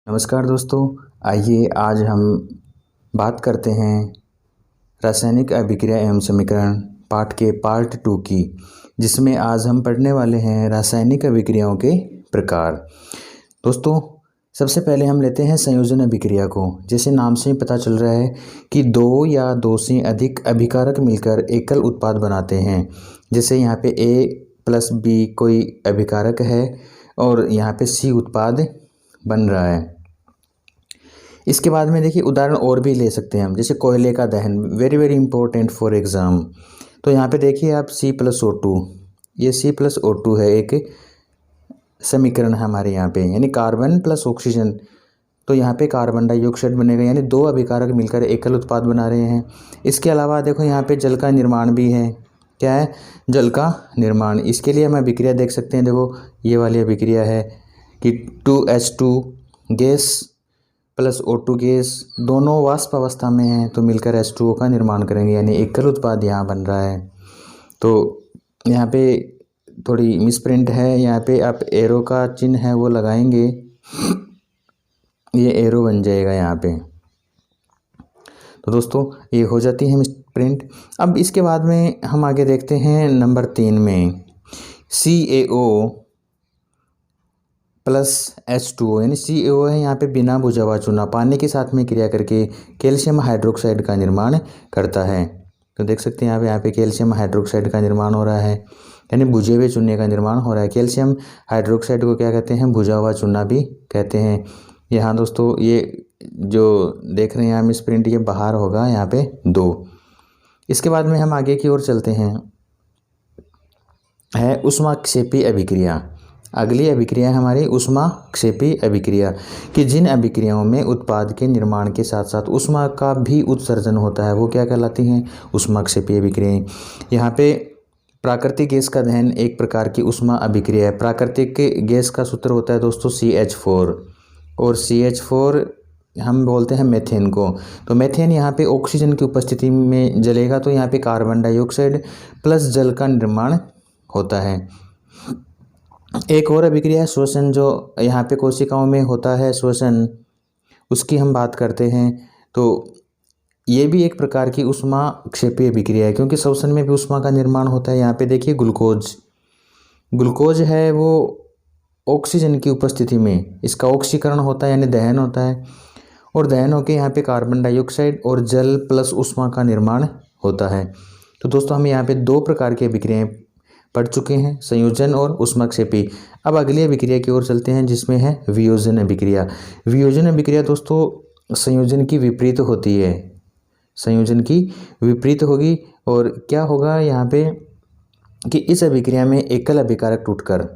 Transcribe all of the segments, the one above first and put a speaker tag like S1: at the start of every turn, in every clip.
S1: नमस्कार दोस्तों, आइए आज हम बात करते हैं रासायनिक अभिक्रिया एवं समीकरण पाठ के पार्ट 2 की, जिसमें आज हम पढ़ने वाले हैं रासायनिक अभिक्रियाओं के प्रकार। दोस्तों, सबसे पहले हम लेते हैं संयोजन अभिक्रिया को। जैसे नाम से ही पता चल रहा है कि दो या दो से अधिक अभिकारक मिलकर एकल उत्पाद बनाते हैं। जैसे यहाँ पे A+B कोई अभिकारक है और यहाँ पे C उत्पाद बन रहा है। इसके बाद में देखिए उदाहरण और भी ले सकते हैं हम, जैसे कोयले का दहन, very very important for exam. तो यहाँ पे देखिए आप C+O2, ये C+O2 है, एक समीकरण है हमारे यहाँ पे, यानी कार्बन प्लस ऑक्सीजन। तो यहाँ पे कार्बन डाइऑक्साइड बनेगा, यानी दो अभिकारक मिलकर एकल उत्पाद बना रहे हैं। इसके अलावा देखो यहाँ पे जल का निर्माण भी है। क्या है? जल का निर्माण। इसके लिए हम अभिक्रिया देख सकते हैं। देखो ये वाली अभिक्रिया है कि 2H2 gas plus O2 gas दोनों वाष्प अवस्था में हैं, तो मिलकर H2O का निर्माण करेंगे, यानी एकल उत्पाद यहाँ बन रहा है। तो यहाँ पे थोड़ी मिसप्रिंट है, यहाँ पे आप एरो का चिन्ह है वो लगाएंगे, ये एरो बन जाएगा यहाँ पे। तो दोस्तों ये हो जाती है मिसप्रिंट। अब इसके बाद में हम आगे देखते हैं नंबर 3 में CaO प्लस H2O, यानी CaO है यहाँ पे बिना बुझा हुआ चूना पानी के साथ में क्रिया करके कैल्शियम हाइड्रोक्साइड का निर्माण करता है। तो देख सकते हैं यहाँ पे कैल्शियम हाइड्रोक्साइड का निर्माण हो रहा है, यानी बुझे हुए चूने का निर्माण हो रहा है। कैल्शियम हाइड्रोक्साइड को क्या कहते हैं? बुझा हुआ चूना भी कहते हैं। यहाँ दोस्तों ये जो देख रहे हैं हम मिसप्रिंट, ये बाहर होगा यहाँ पे 2। इसके बाद में हम आगे की ओर चलते हैं, है ऊष्माक्षेपी अभिक्रिया। अगली अभिक्रिया है हमारी ऊष्माक्षेपी अभिक्रिया, कि जिन अभिक्रियाओं में उत्पाद के निर्माण के साथ साथ ऊष्मा का भी उत्सर्जन होता है वो क्या कहलाती हैं? ऊष्माक्षेपी अभिक्रियाएं। यहाँ पे प्राकृतिक गैस का दहन एक प्रकार की ऊष्मा अभिक्रिया है। प्राकृतिक गैस का सूत्र होता है दोस्तों CH4, और CH4 हम बोलते हैं मेथेन को। तो मेथेन यहाँ पे ऑक्सीजन की उपस्थिति में जलेगा, तो यहाँ पे कार्बन डाइऑक्साइड प्लस जल का निर्माण होता है। एक और अभिक्रिया है श्वसन, जो यहाँ पे कोशिकाओं में होता है श्वसन, उसकी हम बात करते हैं। तो ये भी एक प्रकार की ऊष्माक्षेपी अभिक्रिया है, क्योंकि श्वसन में भी ऊष्मा का निर्माण होता है। यहाँ पे देखिए ग्लूकोज है, वो ऑक्सीजन की उपस्थिति में इसका ऑक्सीकरण होता है, यानी दहन होता है, और दहन होकर यहाँ पे कार्बन डाइऑक्साइड और जल प्लस ऊष्मा का निर्माण होता है। तो दोस्तों हम यहाँ पे 2 प्रकार की अभिक्रियाएं पढ़ चुके हैं, संयोजन और ऊष्माक्षेपी। अब अगली अभिक्रिया की ओर चलते हैं, जिसमें है वियोजन अभिक्रिया। वियोजन अभिक्रिया दोस्तों संयोजन की विपरीत होती है, संयोजन की विपरीत होगी। और क्या होगा यहाँ पे कि इस अभिक्रिया में एकल अभिकारक टूटकर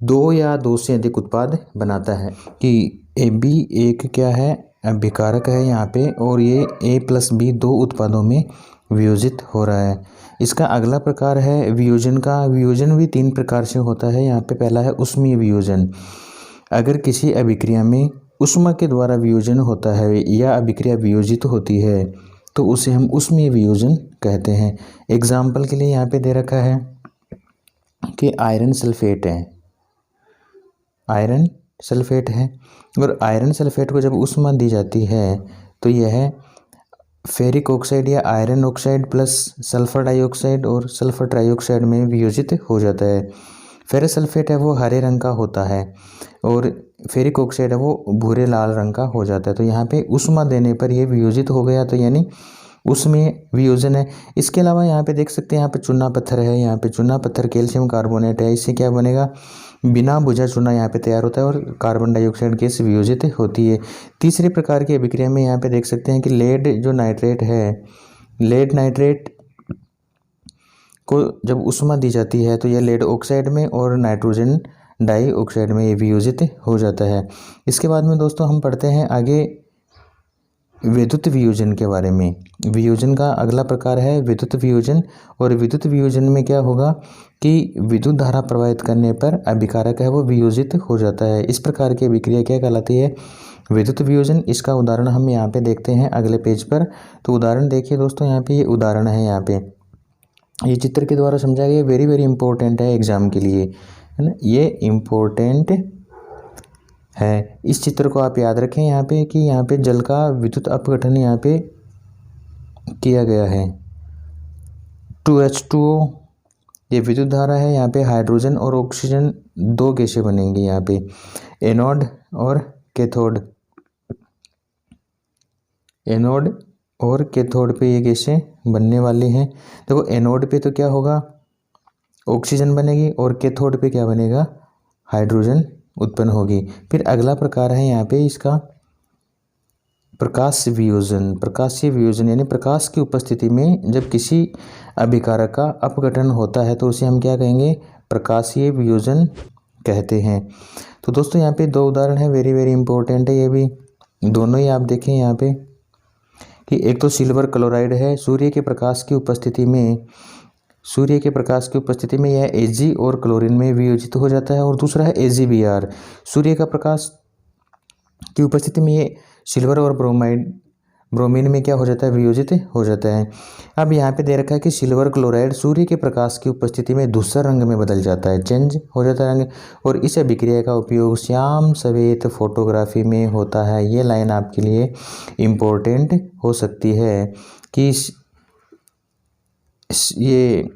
S1: 2 या 2 से अधिक उत्पाद बनाता है। कि AB एक क्या है? अभिकारक है यहाँ पे, और ये A+B 2 उत्पादों में वियोजित हो रहा है। इसका अगला प्रकार है वियोजन का। वियोजन भी 3 प्रकार से होता है। यहाँ पे पहला है ऊष्मीय वियोजन। अगर किसी अभिक्रिया में ऊष्मा के द्वारा वियोजन होता है या अभिक्रिया वियोजित होती है तो उसे हम ऊष्मीय वियोजन कहते हैं। एग्जाम्पल के लिए यहाँ पे दे रखा है कि आयरन सल्फेट है, आयरन सल्फेट है, और आयरन सल्फेट को जब ऊष्मा दी जाती है तो यह फेरिक ऑक्साइड या iron oxide plus sulphur dioxide और सल्फर ट्राइऑक्साइड में वियोजित हो जाता है। फेरस सल्फेट है वो हरे रंग का होता है, और फेरिक ऑक्साइड है वो भूरे लाल रंग का हो जाता है। तो यहाँ पे ऊष्मा देने पर यह वियोजित हो गया, तो यानी उसमें वियोजन है। इसके अलावा यहाँ पे देख सकते हैं, यहाँ पे चूना पत्थर है, यहाँ पे चूना पत्थर कैल्शियम कार्बोनेट है, इससे क्या बनेगा? बिना बुझा चूना यहाँ पे तैयार होता है और कार्बन डाइऑक्साइड गैस वियोजित होती है। तीसरे प्रकार की अभिक्रिया में यहाँ पे देख सकते हैं कि लेड जो नाइट्रेट है, लेड नाइट्रेट को जब ऊष्मा दी जाती है तो यह लेड ऑक्साइड में और नाइट्रोजन डाइऑक्साइड में ये वियोजित हो जाता है। इसके बाद में दोस्तों हम पढ़ते हैं आगे विद्युत वियोजन के बारे में। वियोजन का अगला प्रकार है विद्युत वियोजन, और विद्युत वियोजन में क्या होगा कि विद्युत धारा प्रवाहित करने पर अभिकारक है वो वियोजित हो जाता है। इस प्रकार की अभिक्रिया क्या कहलाती है? विद्युत वियोजन। इसका उदाहरण हम यहाँ पे देखते हैं अगले पेज पर। तो उदाहरण देखिए दोस्तों, यहाँ पे ये उदाहरण है, यहाँ पे ये चित्र के द्वारा समझाया गया, वेरी वेरी इंपॉर्टेंट है एग्जाम के लिए, है ना। ये इम्पोर्टेंट है। इस चित्र को आप याद रखें यहाँ पे कि यहाँ पे जल का विद्युत अपघटन यहाँ पे किया गया है। 2H2O ये विद्युत धारा है। यहाँ पे हाइड्रोजन और ऑक्सीजन दो गैसें बनेंगी यहाँ पे, एनोड और कैथोड। एनोड और कैथोड पे ये गैसें बनने वाली हैं। देखो एनोड पे तो क्या होगा, ऑक्सीजन बनेगी और कैथोड पे क्या बनेगा, हाइड्रोजन उत्पन्न होगी। फिर अगला प्रकार है यहाँ पे इसका प्रकाश वियोजन। प्रकाशीय वियोजन यानी प्रकाश की उपस्थिति में जब किसी अभिकारक का अपघटन होता है तो उसे हम क्या कहेंगे, प्रकाशीय वियोजन कहते हैं। तो दोस्तों यहाँ पे दो उदाहरण है, वेरी वेरी इंपॉर्टेंट है ये भी, दोनों ही आप देखें यहाँ पे कि एक तो सिल्वर क्लोराइड है, सूर्य के प्रकाश की उपस्थिति में यह Ag और क्लोरीन में वियोजित हो जाता है, और दूसरा है AgBr, सूर्य का प्रकाश की उपस्थिति में ये सिल्वर और ब्रोमीन में क्या हो जाता है, वियोजित हो जाता है। अब यहाँ पे दे रखा है कि सिल्वर क्लोराइड सूर्य के प्रकाश की उपस्थिति में धूसर रंग में बदल जाता है, चेंज हो जाता है रंग, और इस अभिक्रिया का उपयोग श्याम सफेद फोटोग्राफी में होता है। ये लाइन आपके लिए इम्पोर्टेंट हो सकती है कि ये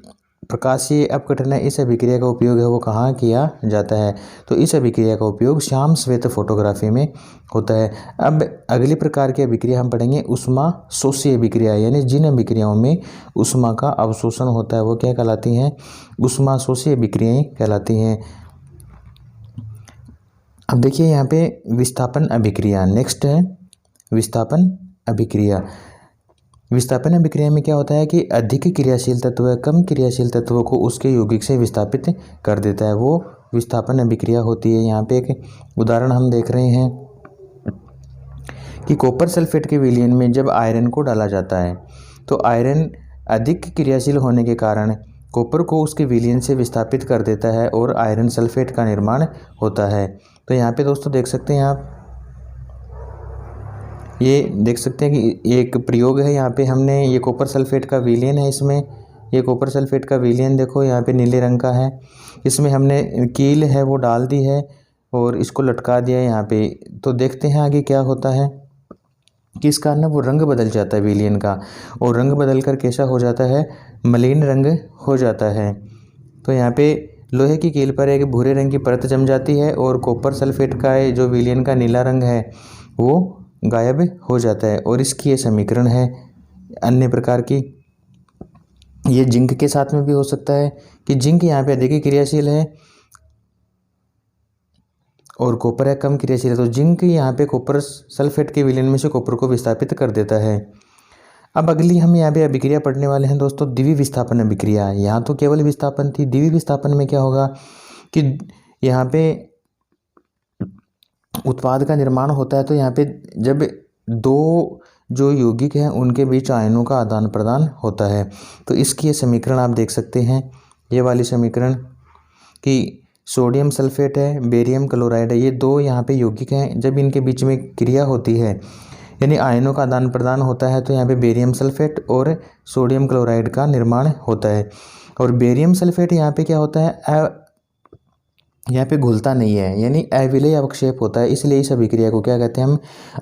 S1: प्रकाशीय अपघटन है, इस अभिक्रिया का उपयोग है वो कहाँ किया जाता है, तो इस अभिक्रिया का उपयोग श्याम श्वेत फोटोग्राफी में होता है। अब अगली प्रकार की अभिक्रिया हम पढ़ेंगे उष्मा शोषी अभिक्रिया, यानी जिन अभिक्रियाओं में उष्मा का अवशोषण होता है वो क्या कहलाती हैं, उष्मा शोषी अभिक्रियाएं कहलाती हैं। अब देखिए यहाँ पे विस्थापन अभिक्रिया नेक्स्ट है, विस्थापन अभिक्रिया। विस्थापन अभिक्रिया में क्या होता है कि अधिक क्रियाशील तत्व कम क्रियाशील तत्वों को उसके यौगिक से विस्थापित कर देता है, वो विस्थापन अभिक्रिया होती है। यहाँ पे एक उदाहरण हम देख रहे हैं कि कॉपर सल्फेट के विलयन में जब आयरन को डाला जाता है तो आयरन अधिक क्रियाशील होने के कारण कॉपर को उसके विलयन से विस्थापित कर देता है और आयरन सल्फेट का निर्माण होता है। तो यहाँ पे दोस्तों देख सकते हैं आप, ये देख सकते हैं कि एक प्रयोग है, यहाँ पे हमने ये कॉपर सल्फेट का विलयन है, इसमें ये कॉपर सल्फेट का विलयन देखो यहाँ पे नीले रंग का है, इसमें हमने कील है वो डाल दी है और इसको लटका दिया है यहाँ पे। तो देखते हैं आगे क्या होता है कि इस कारण वो रंग बदल जाता है विलयन का, और रंग बदल कर कैसा हो जाता है, मलिन रंग हो जाता है। तो यहाँ पे लोहे की कील पर एक भूरे रंग की परत जम जाती है और कॉपर सल्फेट का जो विलयन का नीला रंग है वो गायब हो जाता है, और इसकी ये समीकरण है। अन्य प्रकार की ये जिंक के साथ में भी हो सकता है कि जिंक यहाँ पे अधिक क्रियाशील है और कॉपर है कम क्रियाशील है, तो जिंक यहाँ पे कॉपर सल्फेट के विलयन में से कॉपर को विस्थापित कर देता है। अब अगली हम यहाँ पे अभिक्रिया पढ़ने वाले हैं दोस्तों, द्विवीय विस्थापन अभिक्रिया। यहाँ तो केवल विस्थापन थी, द्विवीय विस्थापन में क्या होगा कि यहाँ पे उत्पाद का निर्माण होता है, तो यहाँ पे जब दो जो यौगिक हैं उनके बीच आयनों का आदान प्रदान होता है, तो इसकी ये समीकरण आप देख सकते हैं, ये वाली समीकरण कि सोडियम सल्फेट है, बेरियम क्लोराइड है, ये दो यहाँ पे यौगिक हैं, जब इनके बीच में क्रिया होती है यानी आयनों का आदान प्रदान होता है तो यहाँ पे बेरियम सल्फेट और सोडियम क्लोराइड का निर्माण होता है। और बेरियम सल्फेट यहाँ पे क्या होता है, यहाँ पे घुलता नहीं है यानी अविलेय अवक्षेप होता है, इसलिए इस अभिक्रिया को क्या कहते हैं, हम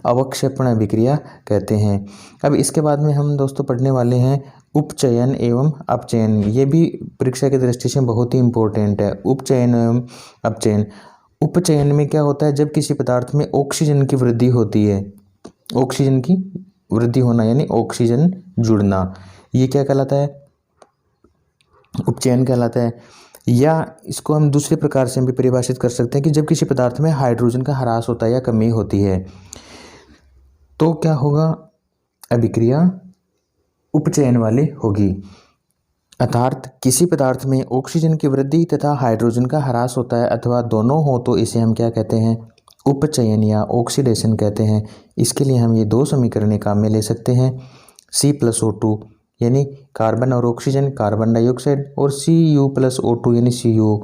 S1: अवक्षेपण अभिक्रिया कहते हैं। अब इसके बाद में हम दोस्तों पढ़ने वाले हैं उपचयन एवं अपचयन। ये भी परीक्षा की दृष्टि से बहुत ही इंपॉर्टेंट है, उपचयन एवं अपचयन। उपचयन में क्या होता है, जब किसी पदार्थ में ऑक्सीजन की वृद्धि होती है, ऑक्सीजन की वृद्धि होना यानी ऑक्सीजन जुड़ना, ये क्या कहलाता है, उपचयन कहलाता है। या इसको हम दूसरे प्रकार से भी परिभाषित कर सकते हैं कि जब किसी पदार्थ में हाइड्रोजन का ह्रास होता है या कमी होती है तो क्या होगा, अभिक्रिया उपचयन वाली होगी। अर्थात किसी पदार्थ में ऑक्सीजन की वृद्धि तथा हाइड्रोजन का ह्रास होता है अथवा दोनों हो तो इसे हम क्या कहते हैं, उपचयन या ऑक्सीडेशन कहते हैं। इसके लिए हम ये दो समीकरण काम में ले सकते हैं, C+O2 यानी कार्बन और ऑक्सीजन, कार्बन डाइऑक्साइड, और Cu+O2 यानी Cu,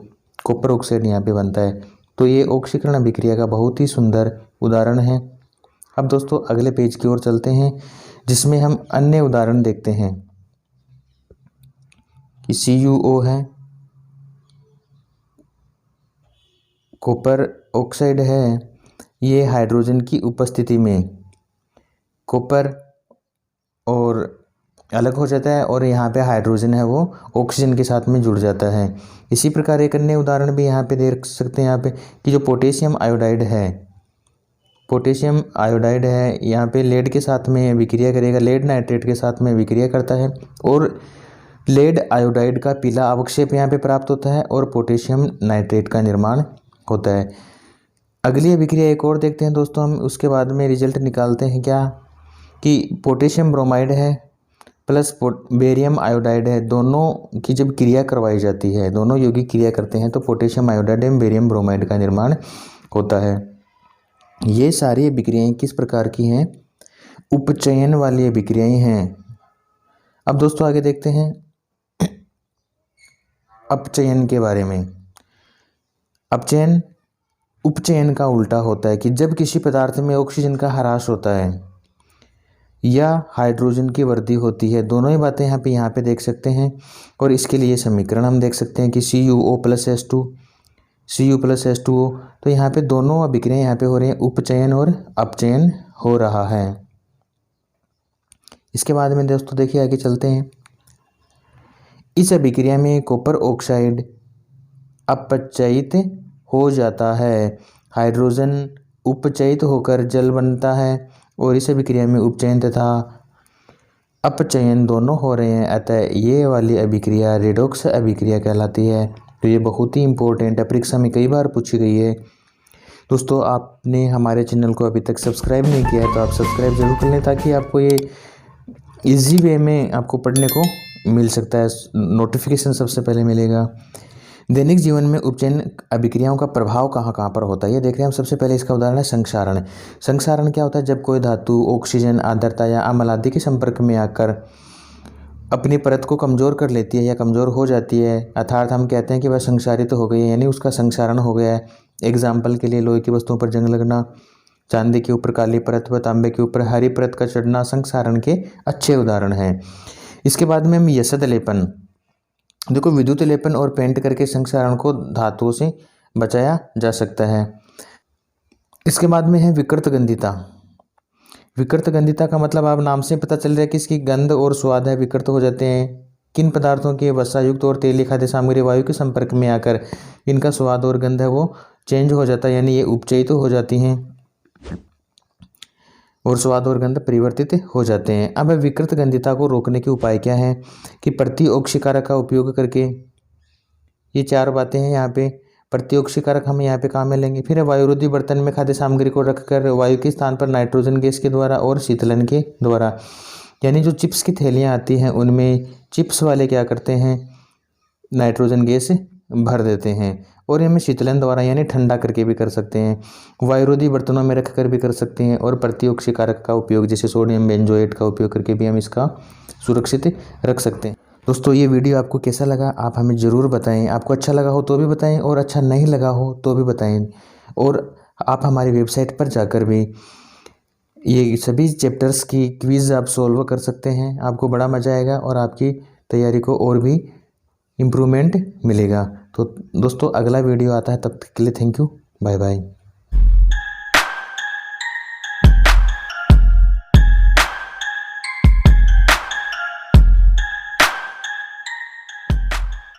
S1: कॉपर ऑक्साइड यहाँ पे बनता है। तो ये ऑक्सीकरण अभिक्रिया का बहुत ही सुंदर उदाहरण है। अब दोस्तों अगले पेज की ओर चलते हैं जिसमें हम अन्य उदाहरण देखते हैं कि CuO है, कॉपर ऑक्साइड है, ये हाइड्रोजन की उपस्थिति में कॉपर और अलग हो जाता है और यहाँ पे हाइड्रोजन है वो ऑक्सीजन के साथ में जुड़ जाता है। इसी प्रकार एक अन्य उदाहरण भी यहाँ पे देख सकते हैं यहाँ पे कि जो पोटेशियम आयोडाइड है यहाँ पे लेड के साथ में विक्रिया करेगा, लेड नाइट्रेट के साथ में विक्रिया करता है और लेड आयोडाइड का पीला अवक्षेप यहाँ पे प्राप्त होता है और पोटेशियम नाइट्रेट का निर्माण होता है। अगली अभिक्रिया एक और देखते हैं दोस्तों हम, उसके बाद में रिजल्ट निकालते हैं क्या कि पोटेशियम ब्रोमाइड है प्लस बेरियम आयोडाइड है, दोनों की जब क्रिया करवाई जाती है, दोनों यौगिक क्रिया करते हैं तो पोटेशियम आयोडाइड एवं बेरियम ब्रोमाइड का निर्माण होता है। ये सारी अभिक्रियाएं किस प्रकार की हैं? उपचयन वाली अभिक्रियाएं हैं। अब दोस्तों आगे देखते हैं अपचयन के बारे में। अपचयन उपचयन का उल्टा होता है कि जब किसी पदार्थ में ऑक्सीजन का ह्रास होता है या हाइड्रोजन की वृद्धि होती है, दोनों ही बातें यहाँ पे देख सकते हैं और इसके लिए समीकरण हम देख सकते हैं कि CuO+H2O, तो यहाँ पे दोनों अभिक्रियाएं यहाँ पे हो रही हैं, उपचयन और अपचयन हो रहा है। इसके बाद में दोस्तों देखिए आगे चलते हैं। इस अभिक्रिया में कॉपर ऑक्साइड अपचयित हो जाता है, हाइड्रोजन उपचयित होकर जल बनता है और इस अभिक्रिया में उपचयन तथा अपचयन दोनों हो रहे हैं, अतः ये वाली अभिक्रिया रेडॉक्स अभिक्रिया कहलाती है। तो ये बहुत ही इंपॉर्टेंट है, परीक्षा में कई बार पूछी गई है। दोस्तों आपने हमारे चैनल को अभी तक सब्सक्राइब नहीं किया है तो आप सब्सक्राइब जरूर कर लें ताकि आपको ये इजी वे में आपको पढ़ने को मिल सकता है, नोटिफिकेशन सबसे पहले मिलेगा। दैनिक जीवन में उपचयन अभिक्रियाओं का प्रभाव कहाँ कहाँ पर होता है ये देख रहे हैं हम। सबसे पहले इसका उदाहरण है संक्षारण। संक्षारण क्या होता है? जब कोई धातु ऑक्सीजन, आर्द्रता या अम्ल आदि के संपर्क में आकर अपनी परत को कमज़ोर कर लेती है या कमज़ोर हो जाती है, अर्थात हम कहते हैं कि वह संक्षारित हो गई है, यानी उसका संक्षारण हो गया है। एग्जाम्पल के लिए लोहे की वस्तुओं पर जंग लगना, चांदी के ऊपर काली परत व तांबे के ऊपर हरी परत का चढ़ना संक्षारण के अच्छे उदाहरण हैं। इसके बाद में हम यसद लेपन, देखो विद्युत लेपन और पेंट करके संक्षारण को धातुओं से बचाया जा सकता है। इसके बाद में है विकृत गंधिता। विकृत गंधिता का मतलब आप नाम से पता चल रहा है कि इसकी गंध और स्वाद है विकृत हो जाते हैं। किन पदार्थों के वसायुक्त और तेलीय खाद्य सामग्री वायु के संपर्क में आकर इनका स्वाद और गंध है वो चेंज हो जाता है, यानी ये उपचयित हो जाती हैं और स्वाद और गंध परिवर्तित हो जाते हैं। अब विकृत गंधिता को रोकने के उपाय क्या हैं कि प्रतिऑक्सीकारक का उपयोग करके, ये चार बातें हैं यहाँ पे। प्रतिऑक्सीकारक हम यहाँ पे काम में लेंगे। फिर वायुरोधी बर्तन में खाद्य सामग्री को रखकर वायु के स्थान पर नाइट्रोजन गैस के द्वारा और शीतलन के द्वारा, यानी जो चिप्स की थैलियाँ आती हैं उनमें चिप्स वाले क्या करते हैं, नाइट्रोजन गैस भर देते हैं और इनमें शीतलन द्वारा यानी ठंडा करके भी कर सकते हैं। वायुरोधी बर्तनों में रख कर भी कर सकते हैं और प्रतिऑक्सीकारक का उपयोग जैसे सोडियम बेंजोएट का उपयोग करके भी हम इसका सुरक्षित रख सकते हैं। दोस्तों ये वीडियो आपको कैसा लगा आप हमें ज़रूर बताएं। आपको अच्छा लगा हो तो भी बताएं और अच्छा नहीं लगा हो तो भी बताएं। और आप हमारी वेबसाइट पर जाकर भी ये सभी चैप्टर्स की क्विज़ आप सॉल्व कर सकते हैं। आपको बड़ा मज़ा आएगा और आपकी तैयारी को और भी इम्प्रूवमेंट मिलेगा। तो दोस्तों अगला वीडियो आता है, तब तक के लिए थैंक यू, बाय बाय।